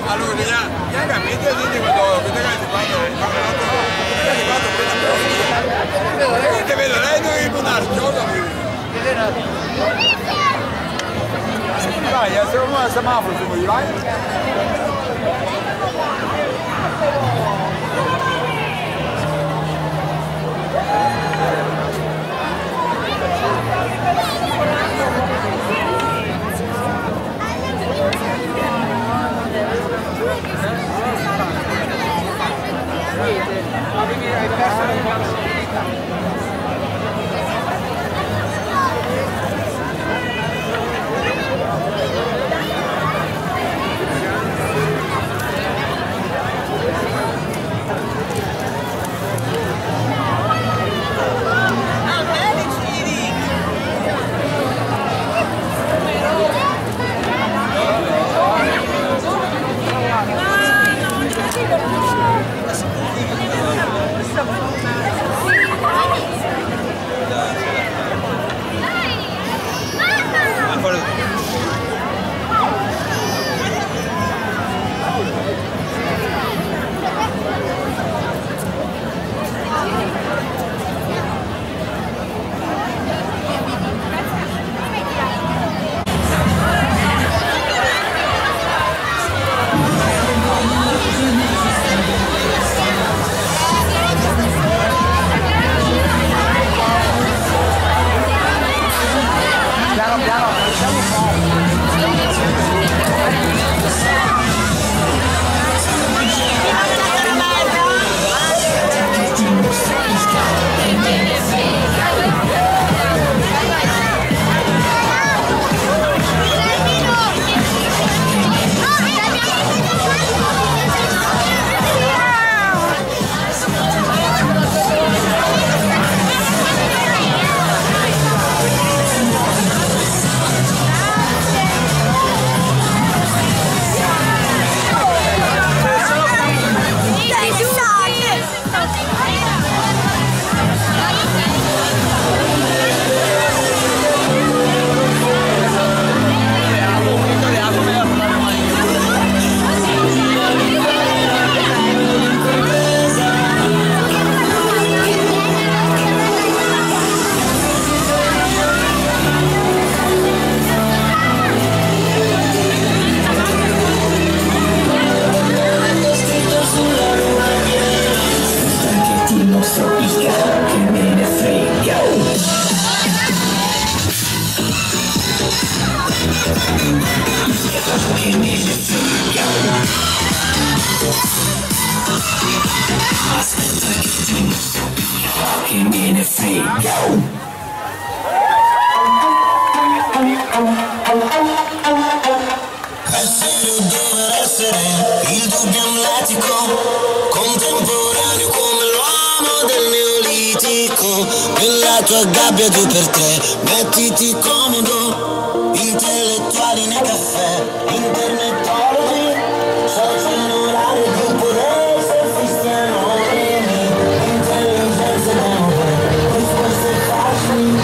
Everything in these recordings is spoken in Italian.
Allora, ya cambié de línea cuando te tengas te vedo, lei non è monarchiosa. Vai, se uno semaforo se vuoi, vai. Essere o dover essere, il dubbio amletico, contemporaneo come l'uomo del neolitico. Nella tua gabbia 2x3, mettiti comodo, intellettuali nei caffè, internetologi, social orari, gruppo dei surfisti anonimi, intelligenze nuove, risposte facili.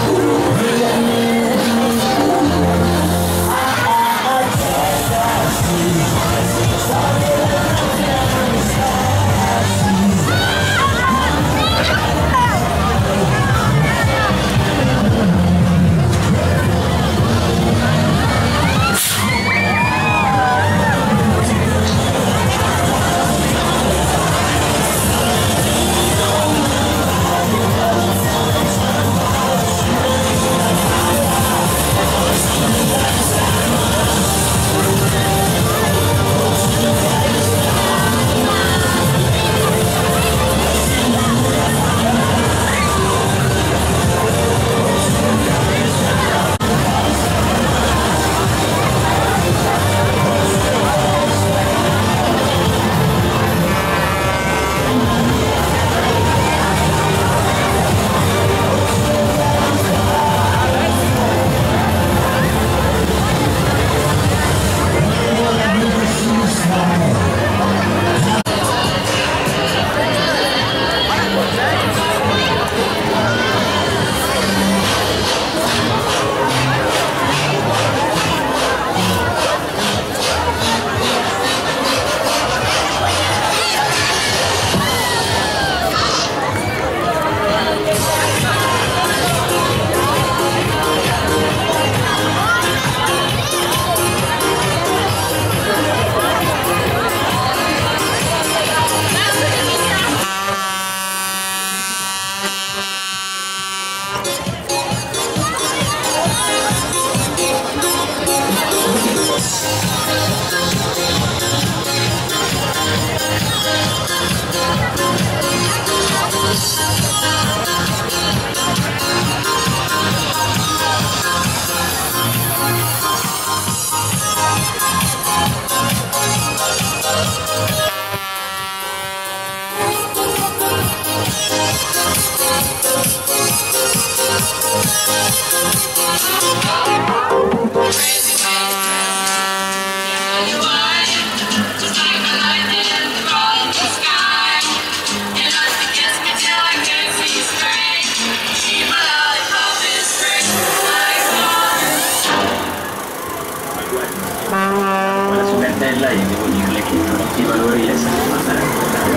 La superbella e devo dirle che tutti i valori le sanno mandare a portare.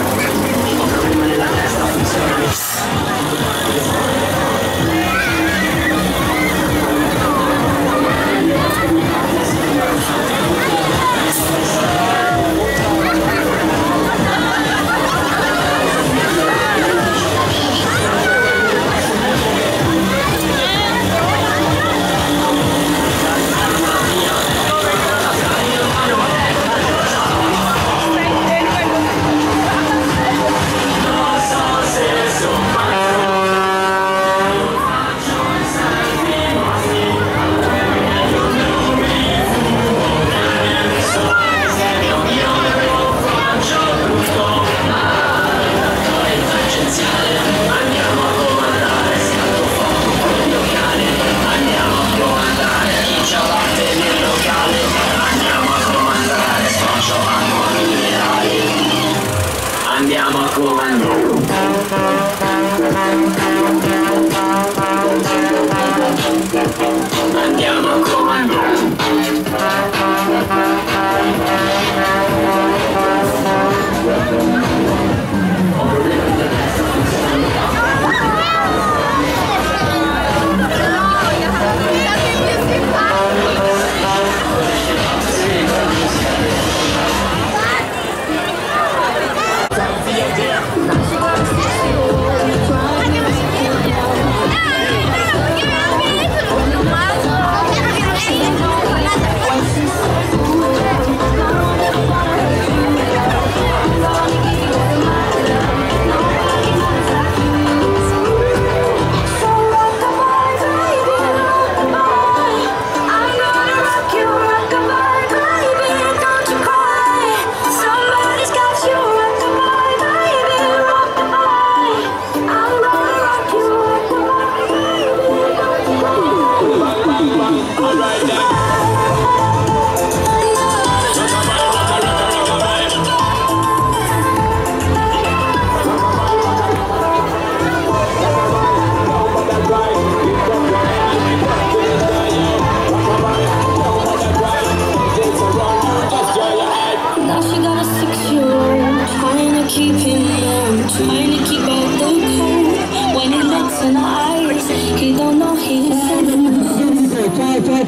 Il problema nella testa funziona. So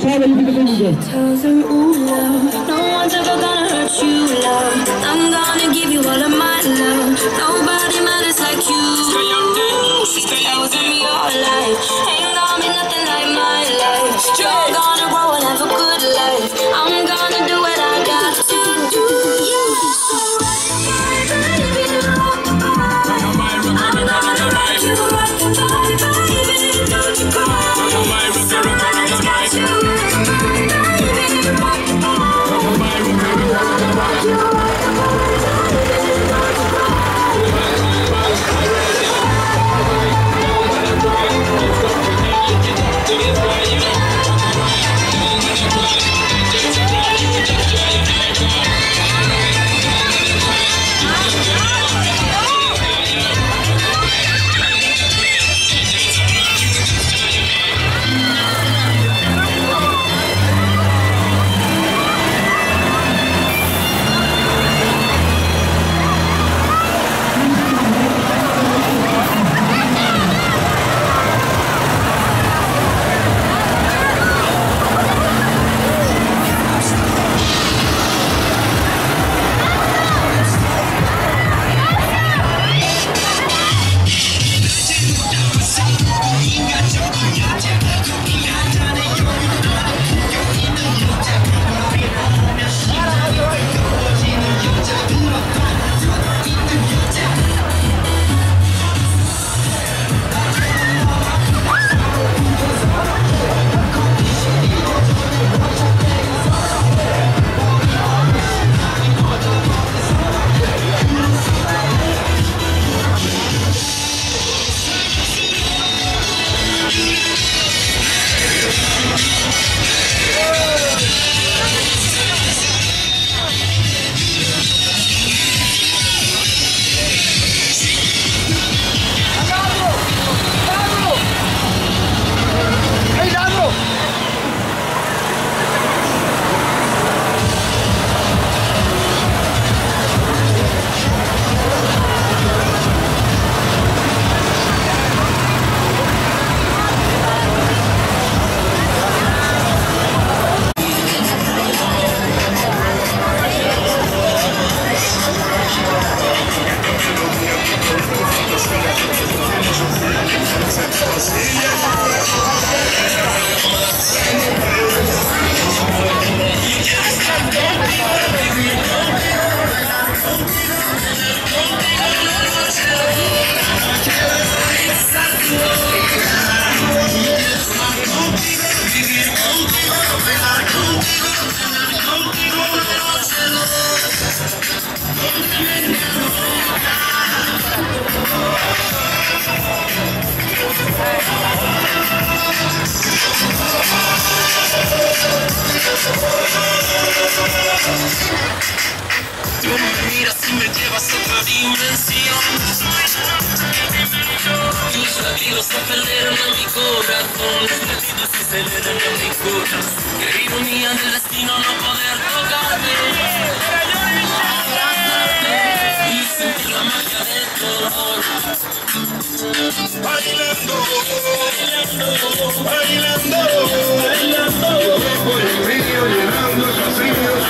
Ciao, aiuti che venite. No one's ever gonna hurt you, love. I'm gonna give you all of my love. Nobody matters like you. I was in your life. Ain't gonna be nothing like my life. You're gonna grow and have a good life. I'm gonna do what I got to do. I'm gonna make you rock the night, baby. Don't you go. Somebody's got you. Tú me miras y me llevas a otra dimensión. Tus latidos aceleran en mi corazón, los latidos aceleran en mi corazón. Qué ironía del destino no poder tocarte, abrazarte y sentir la magia del color. Bailando, bailando, bailando, bailando. Por el río llenando esos ríos,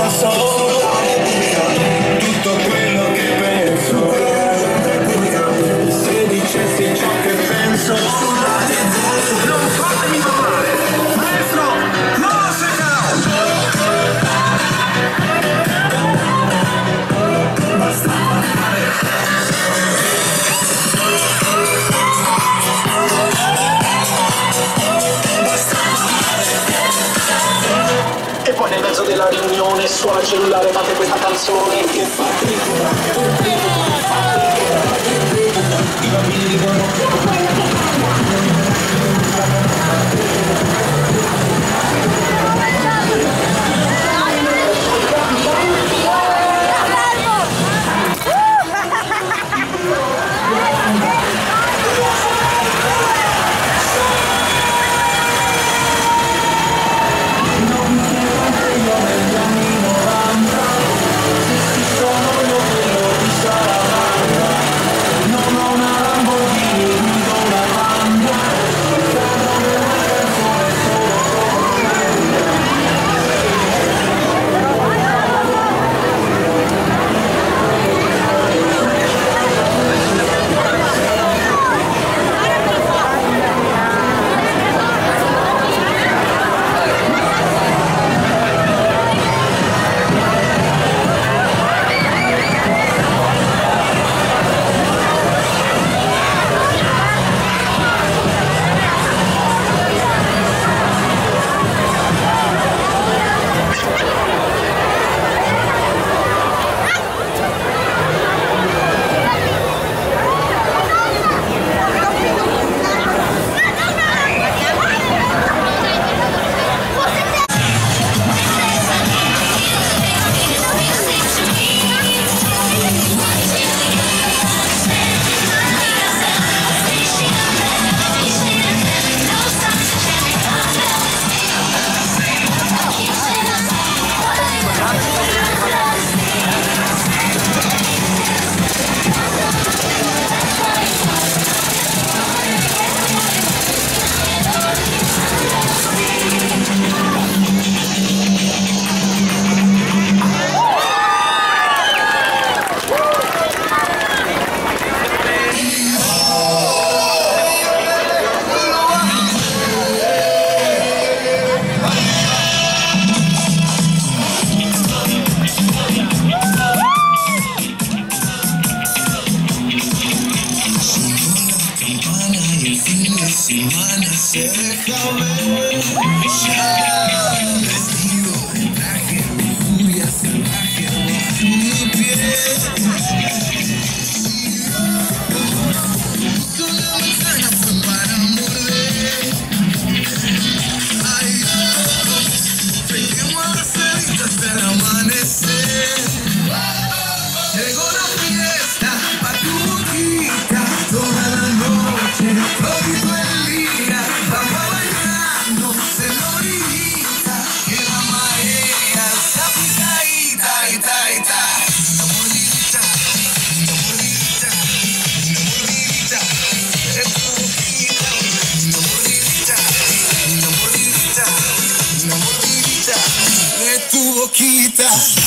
so tutto quello che penso. Se dicessi ciò che penso, non fatemi parlare, maestro, non lo seccherò. Basta parlare. E poi nel mezzo della riunione suona il cellulare, fate questa canzone che fate. I bambini dicono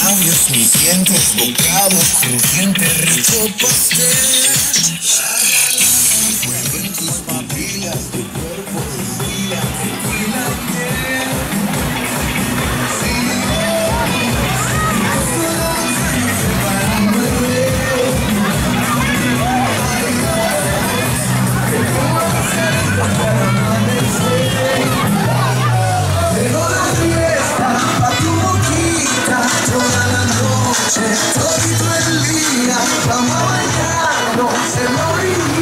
labios, mis dientes, bocados, crujiente, rico pastel. Fuego en tus papilas, tu cuerpo respira, tequila piel. Llegó la fiesta a tu boquita, toda la noche, todito el día, vamos a bailar, no se morirá.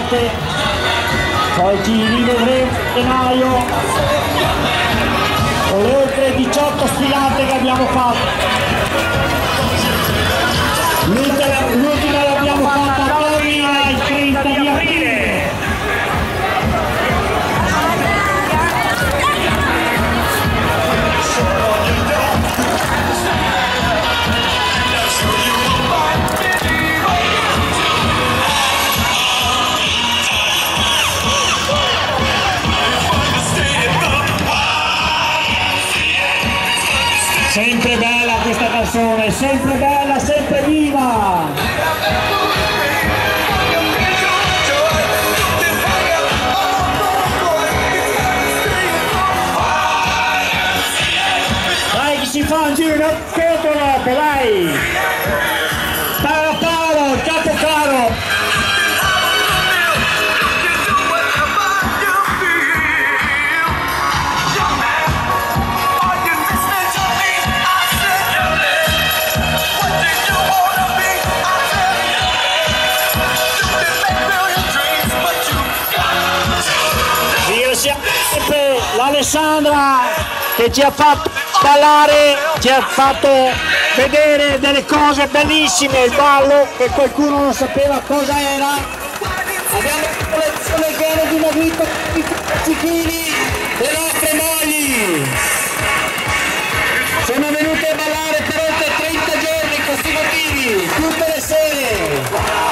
volte, oggi li vedremo a gennaio con le oltre 18 sfilate che abbiamo fatto. L'ultima l'abbiamo fatta a Torino il 30 di aprile. Sempre bella questa canzone, sempre bella, sempre viva! Dai che si fa un giro in scatolo, dai! Paro paro, capo caro! Sempre l'Alessandra che ci ha fatto ballare, ci ha fatto vedere delle cose bellissime, il ballo che qualcuno non sapeva cosa era. Abbiamo una collezione che era dimagrito di 10 kg, le nostre mogli sono venute a ballare per oltre 30 giorni consecutivi, tutte le sere.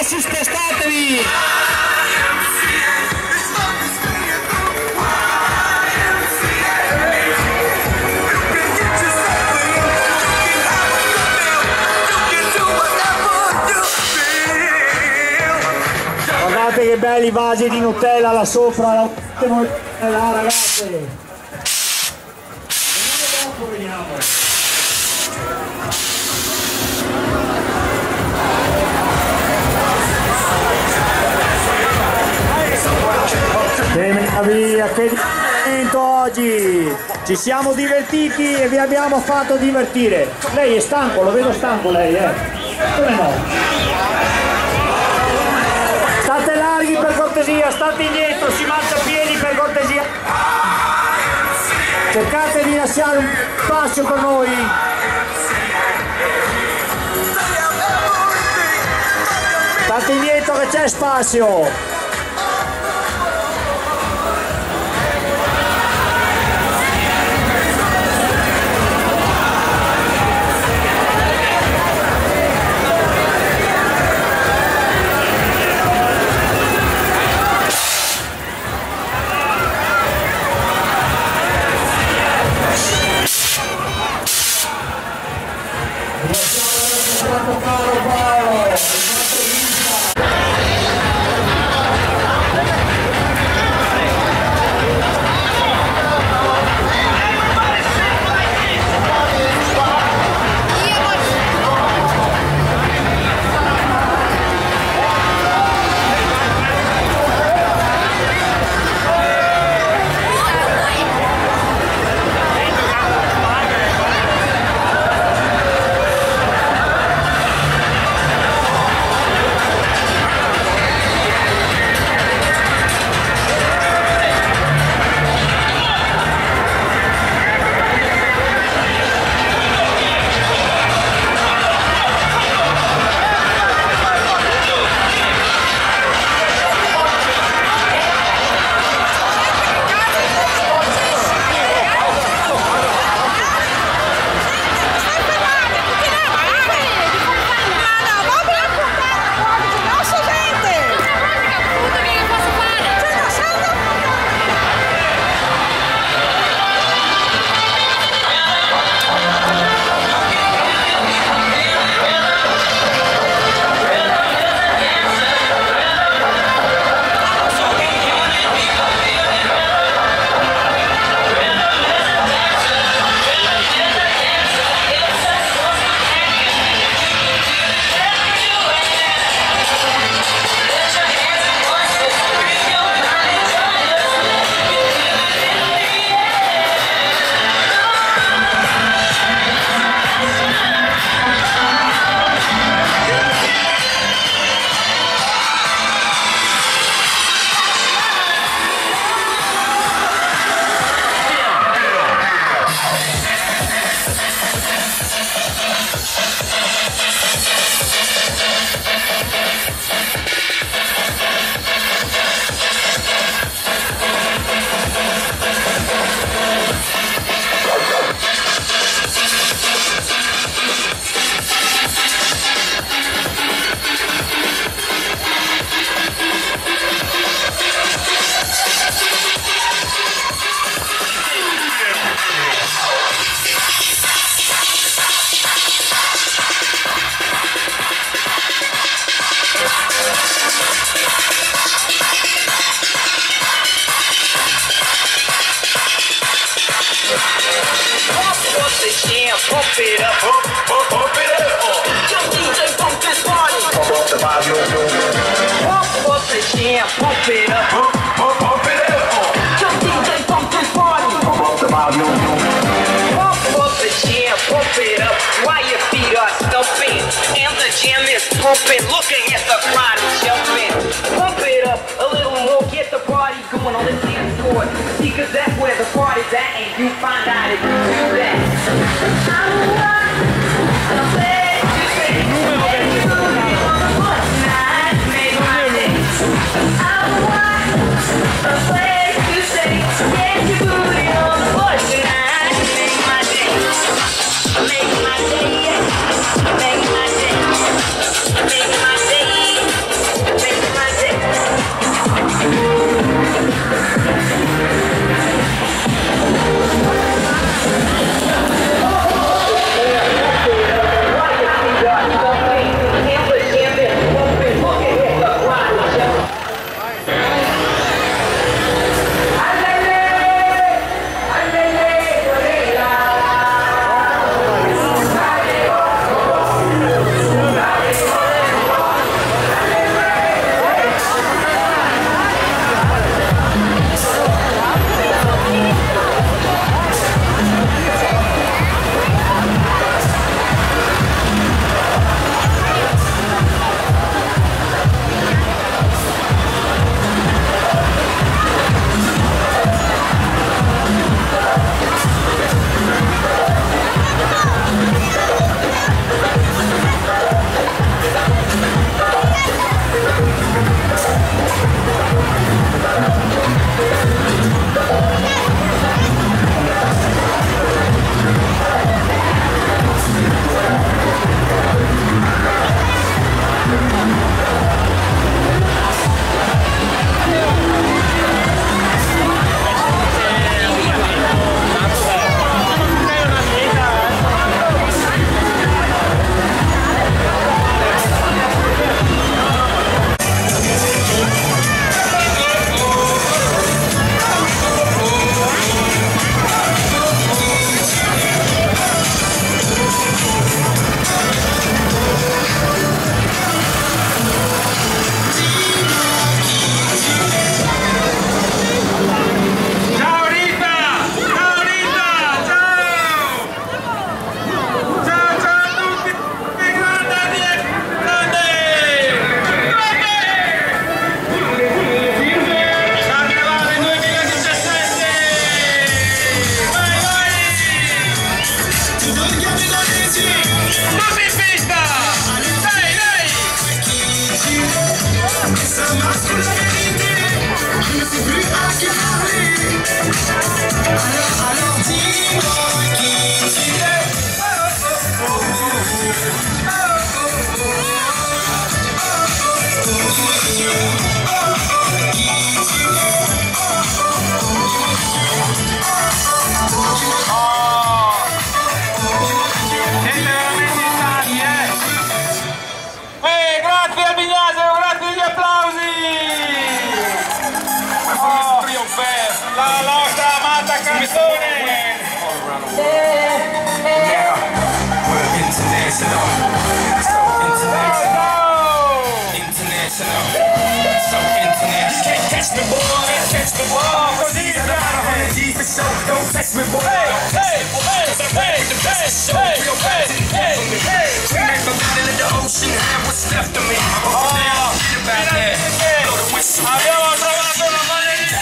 Spostatevi! Guardate che belli vasi di Nutella là sopra, là ragazze! Veniamo. Che meraviglia, che divertimento oggi! Ci siamo divertiti e vi abbiamo fatto divertire. Lei è stanco, lo vedo stanco lei, come no? State larghi per cortesia, state indietro, si marciapiedi per cortesia. Cercate di lasciare un spazio per noi. State indietro che c'è spazio. pump it up, pump it up. Young DJ, pump this party. Pump up the volume. Pump up the jam, pump it up, pump it up. Young DJ, pump this party. Pump up the volume. Pump up the jam, pump it up. While your feet are stumping and the jam is pumping, looking at the crowd and jumping. Pump it up a little more, get the party going on the dance floor. See, cause that's where the party's at, and you find out if you do that. I'm glad you say, let me move it on the bus tonight, make my day. I'm glad you say, let me move it on the bus tonight, make my day. Make my day, make my day, make my day, make my day. La nostra amata canzone! International, so international, international, so international. You can't catch me, boy, catch me, boy. Così strano, for show, don't test me, boy. Hey, hey, hey, the best show, real best. Hey, hey, make my body in the ocean, have what's left of me. Oh, now, get back there, blow the whistle. Abbiamo trovato la maledetta.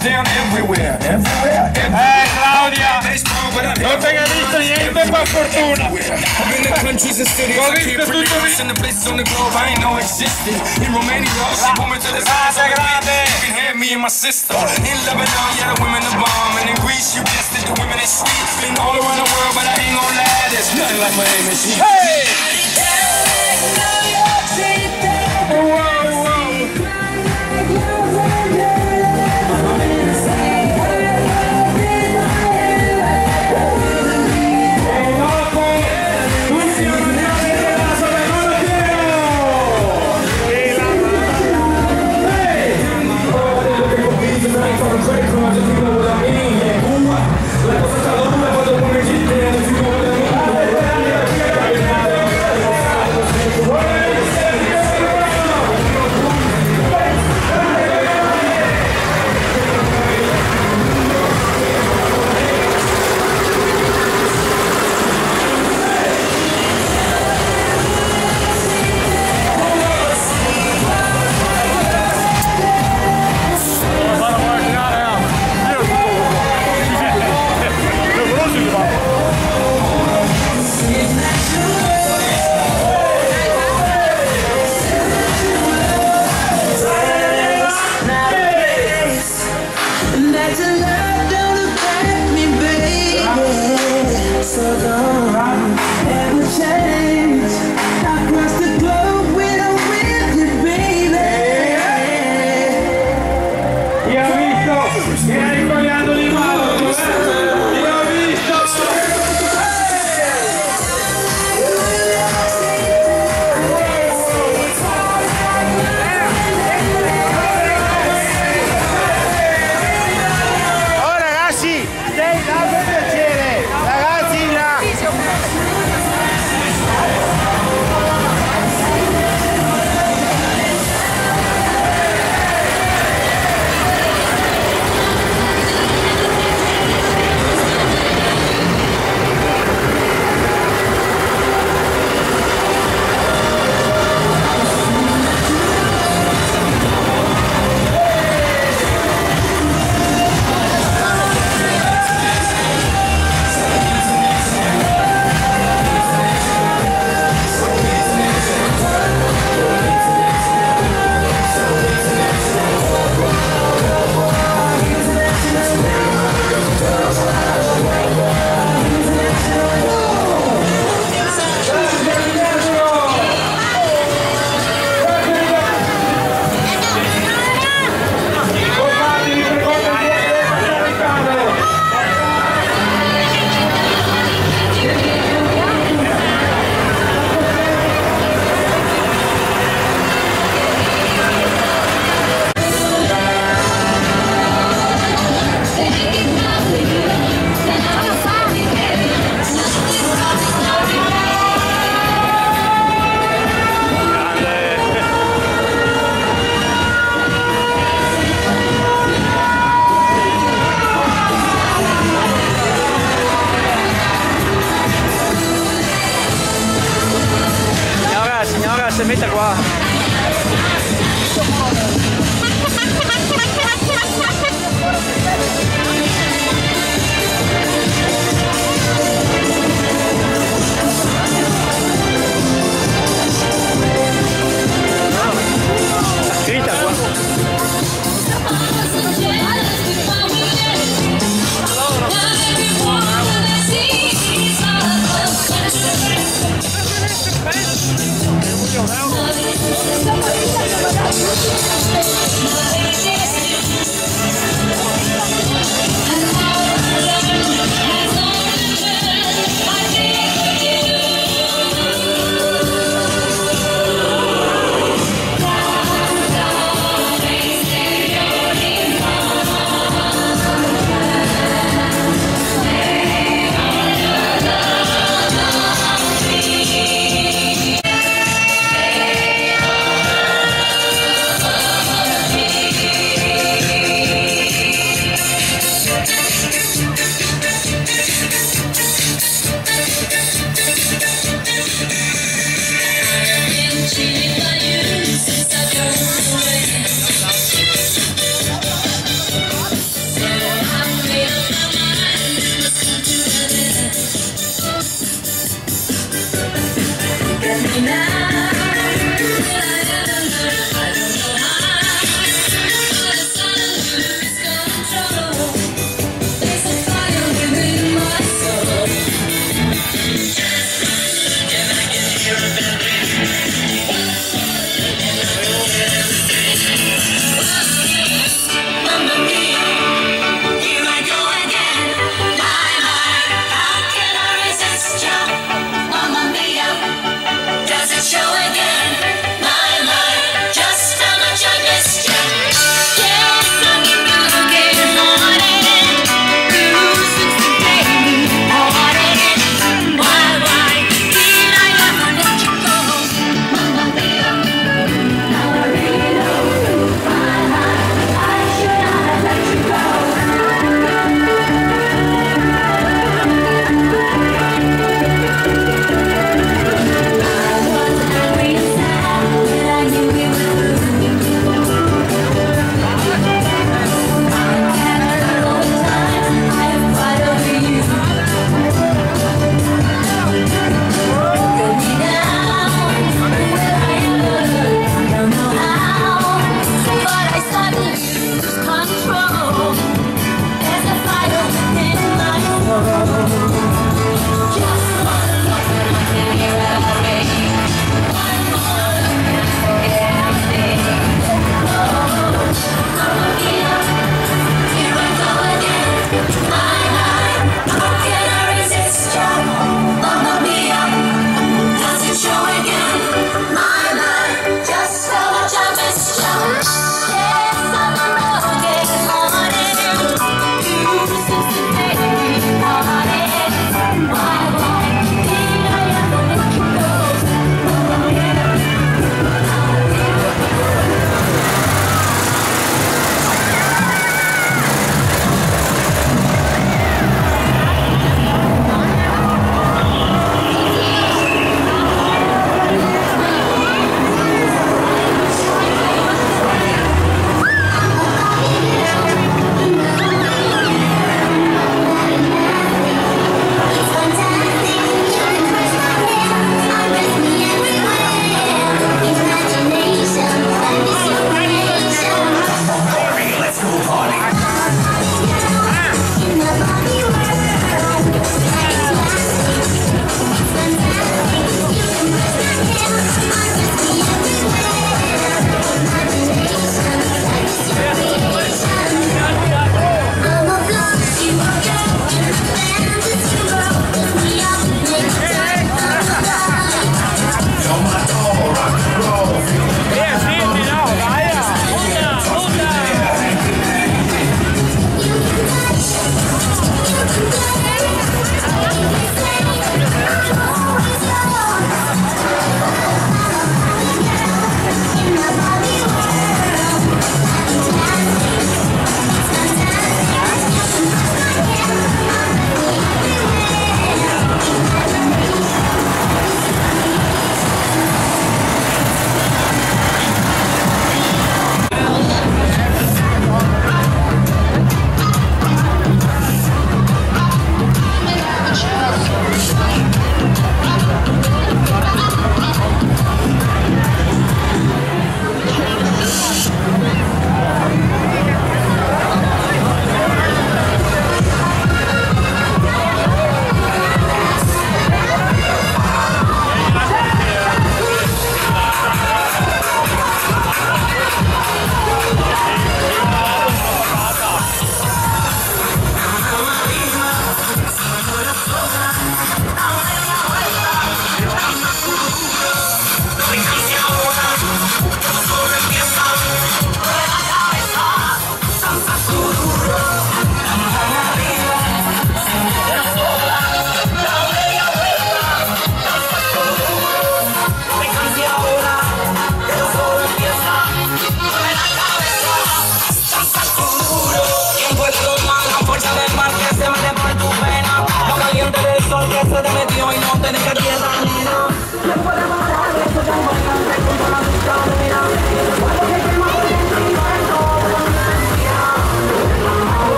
Down everywhere, everywhere, everywhere. Claudia, non ti hai visto niente per fortuna. I've been to countries and cities I can't pronounce, and the places on the globe I ain't know existed. In Romania, she put me to the side, so you can have me and my sister. In Lebanon, yeah, the women are bomb, and in Greece, you guessed it, the women are sweet. Been all around the world, but I ain't gon' lie, there's nothing like my aim and she. Hey! Whoa, whoa. that your love don't affect me, baby. So don't ever change. Across the globe when I'm with you, baby. Io ho visto che hai ricogliato di mano, io ho visto. Oh ragazzi, dai, per piacere, ragazzi là.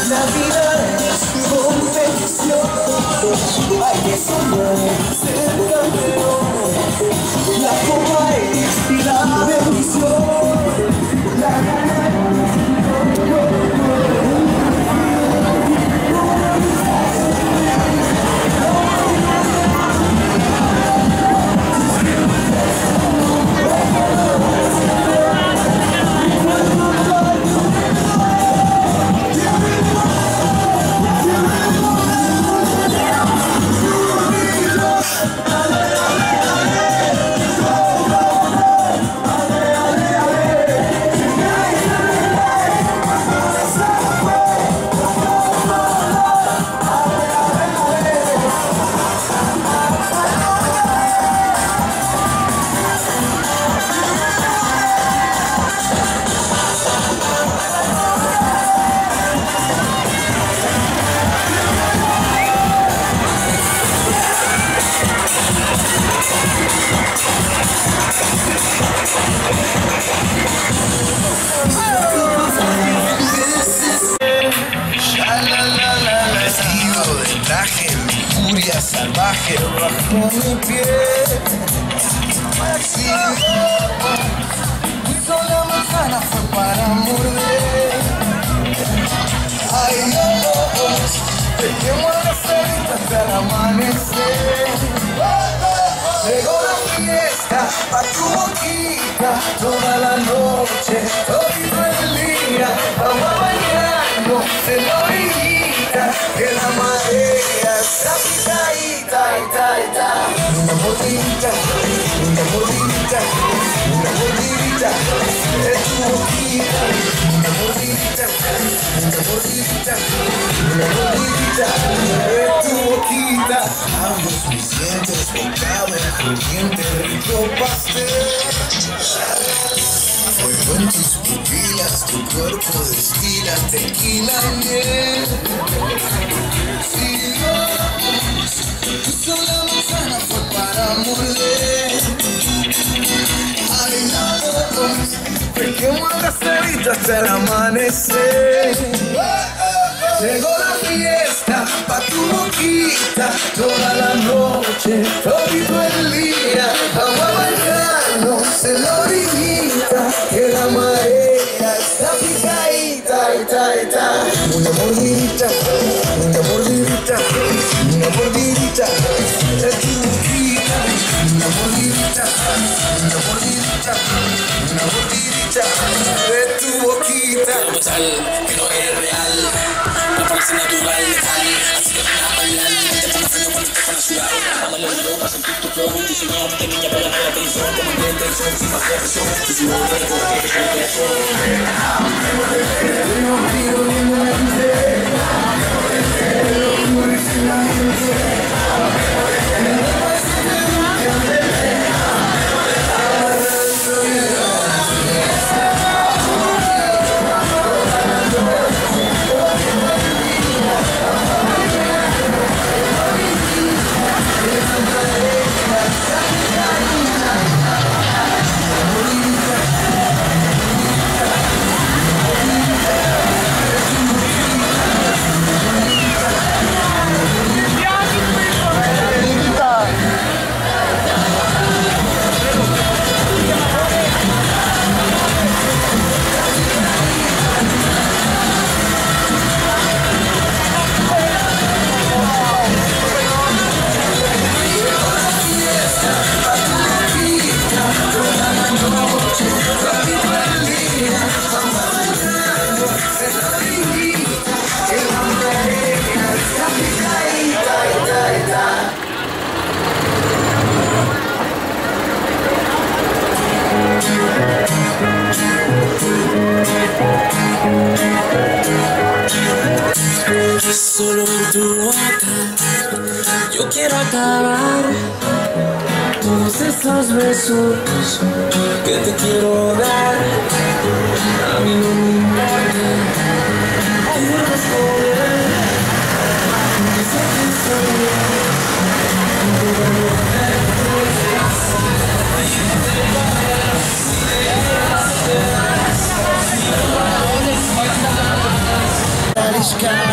Navidad es competición, hay que soñar, ser campeón. La copa es la bendición, la salvaje bajo mi piel. Sí, la manzana fue para morder. Ay, Dios, dejemos las cenitas hasta el amanecer. Llegó la fiesta pa' tu boquita, toda la noche, todo el día. Vamos bailando en la orillita, que la marea está picadita. Una mordidita, una mordidita, una mordidita de tu boquita. Una mordidita, una mordidita, una mordidita de tu boquita. Labios mis dientes, bocado el crujiente rico pastel. Fuego en tus pupilas, tu cuerpo destila tequila y miel. Si Dios puso la manzana fue para morder. Ay, Dios, dejemos las cenitas hasta el amanecer. Llegó la fiesta pa' tu boquita, toda la noche, todo el día. Vamos bailando en la orillita, que la marea está picadita. Una mordidita, una mordidita, una mordidita de tu boquita. Una mordidita, una mordidita, una mordidita de tu boquita. Que no es real, no parece natural, letal. Así que ven a bailar, te pongo frío cuando te pones sudar. Dámale el dedo para sentir tu flow, tu señor, de niña para la atención. Como el intención, sin más presión, tu sudor de ego, que te con el corazón. Solo en tu boca yo quiero acabar todos estos besos que te quiero dar. A mí no me importa, quiero escoger, sé que soy Arriscar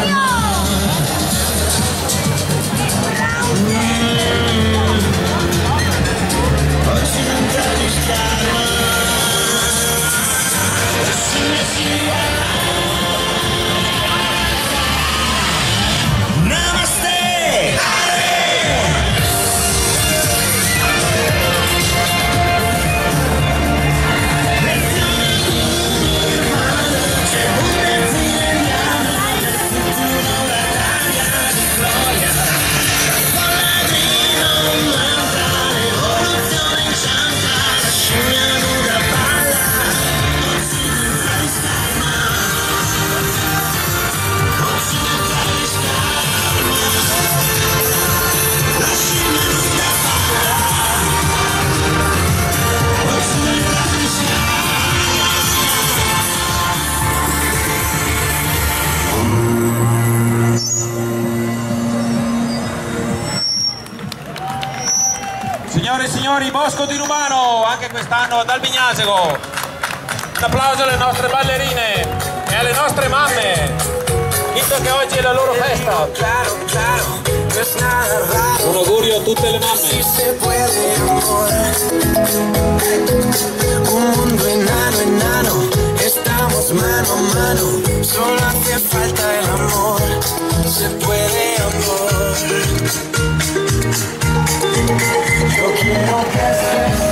Bosco di Rubano, anche quest'anno dal Vignasego. Un applauso alle nostre ballerine e alle nostre mamme, visto che oggi è la loro festa. Un augurio a tutte le mamme. Un mundo enano, enano, estamos mano a mano, solo hace falta el amor, se puede amor. Yo quiero que seas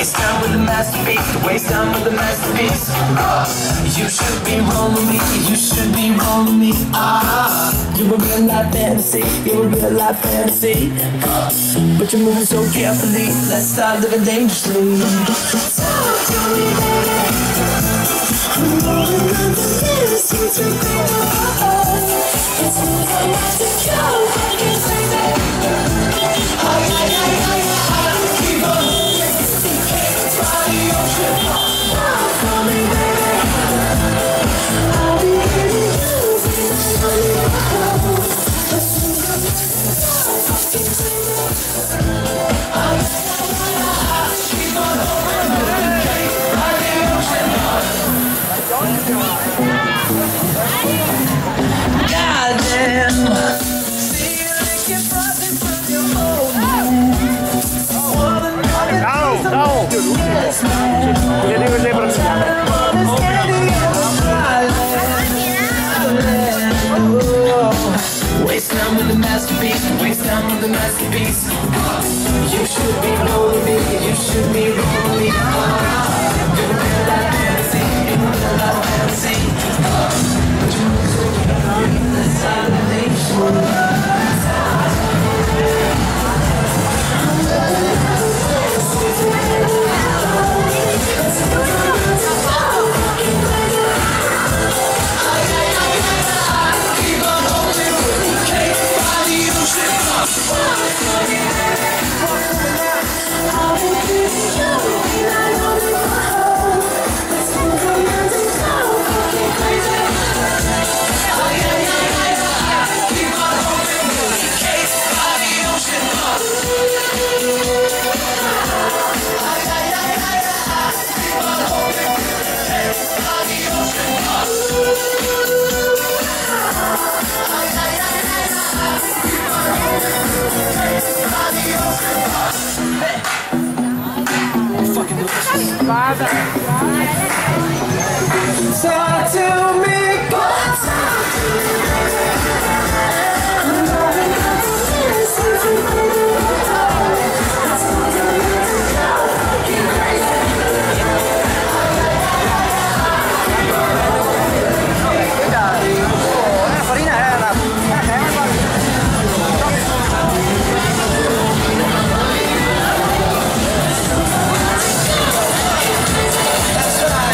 Waste time with a masterpiece, waste time with a masterpiece. You should be rolling me, you should be rolling me. You're a real life fantasy, you're a real life fantasy. But you're moving so carefully, let's start living dangerously. Talk to me, baby. I'm rolling on the fantasy to go. It's moving like the cow, fucking crazy. Keep on moving, body ocean. Walk for me, baby. I'll be getting you, Goddamn. Waste time with the masterpiece, waste time with the masterpiece. You should be rolling me, you should be rolling me. You're a real life fantasy, you're a real life fantasy. Let's start the nation. Talk to me. That's right.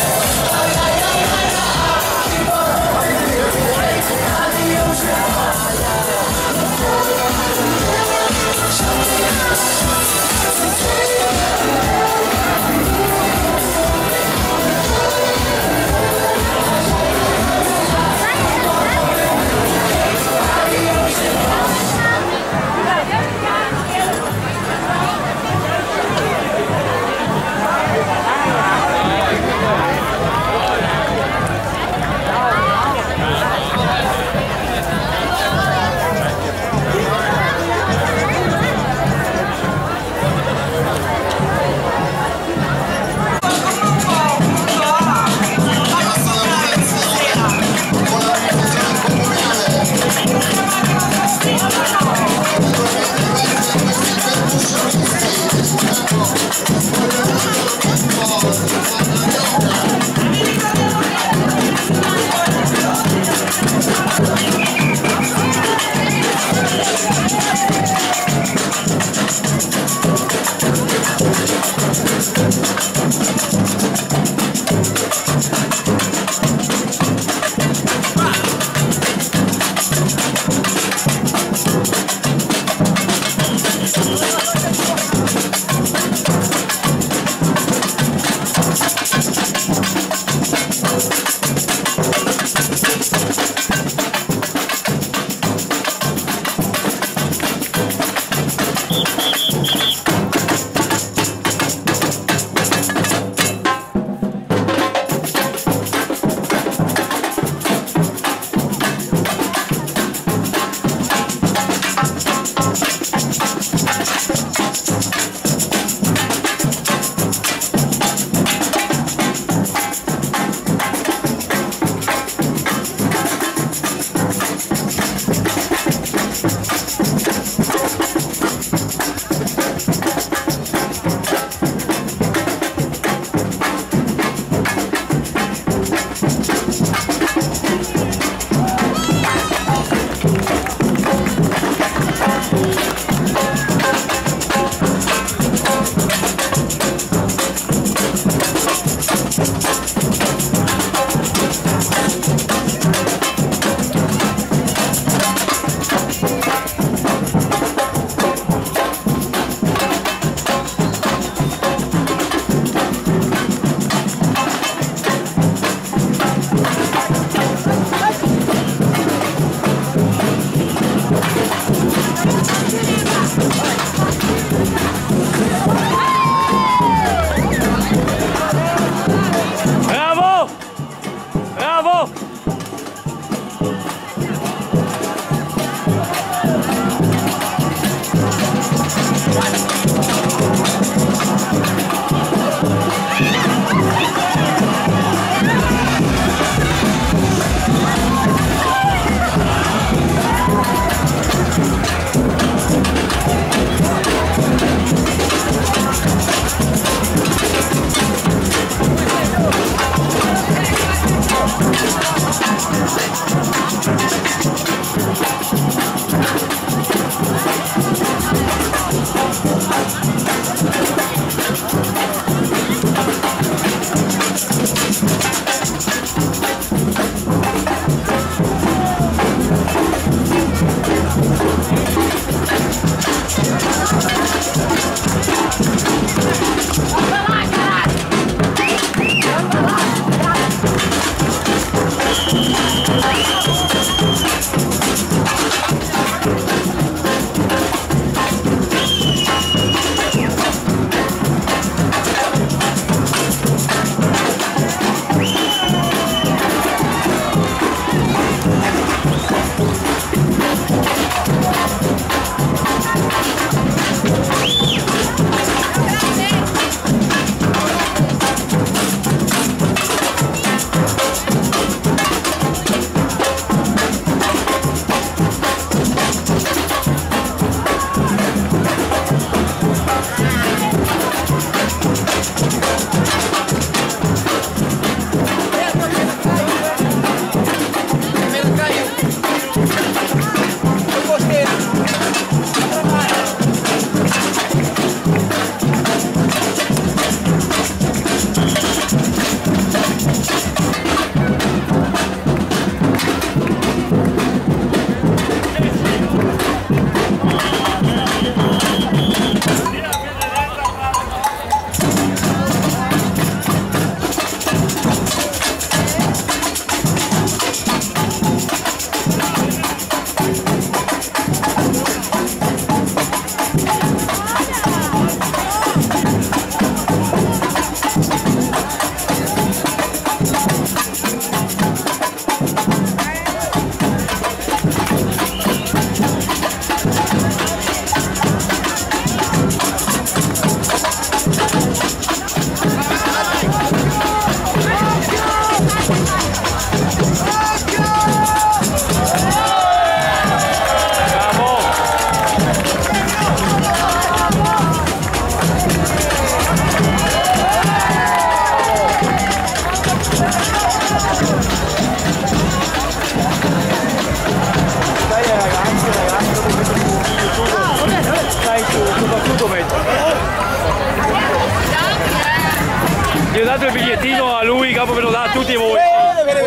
Gli ho dato il bigliettino a lui, capo ve lo dà a tutti voi.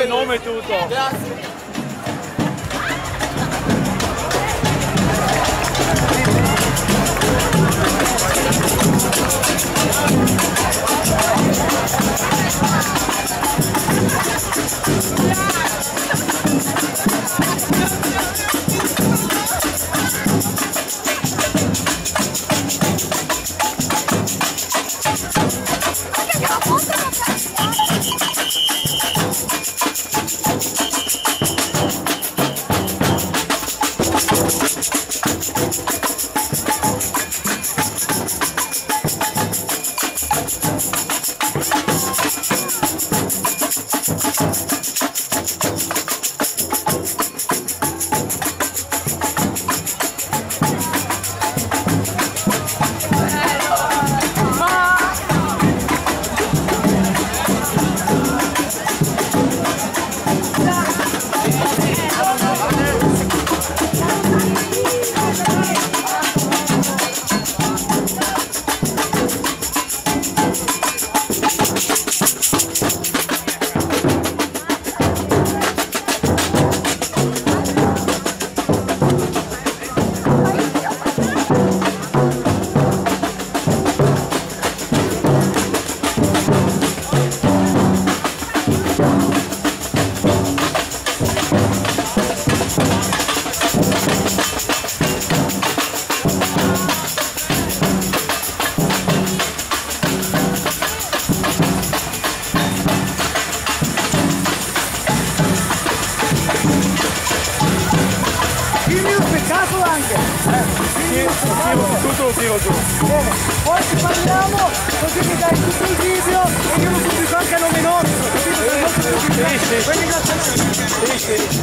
Il nome e tutto. Grazie. Tutto lo tiro giù. Bene, poi ci parliamo, così mi dai tutto il video e io Sì, sì.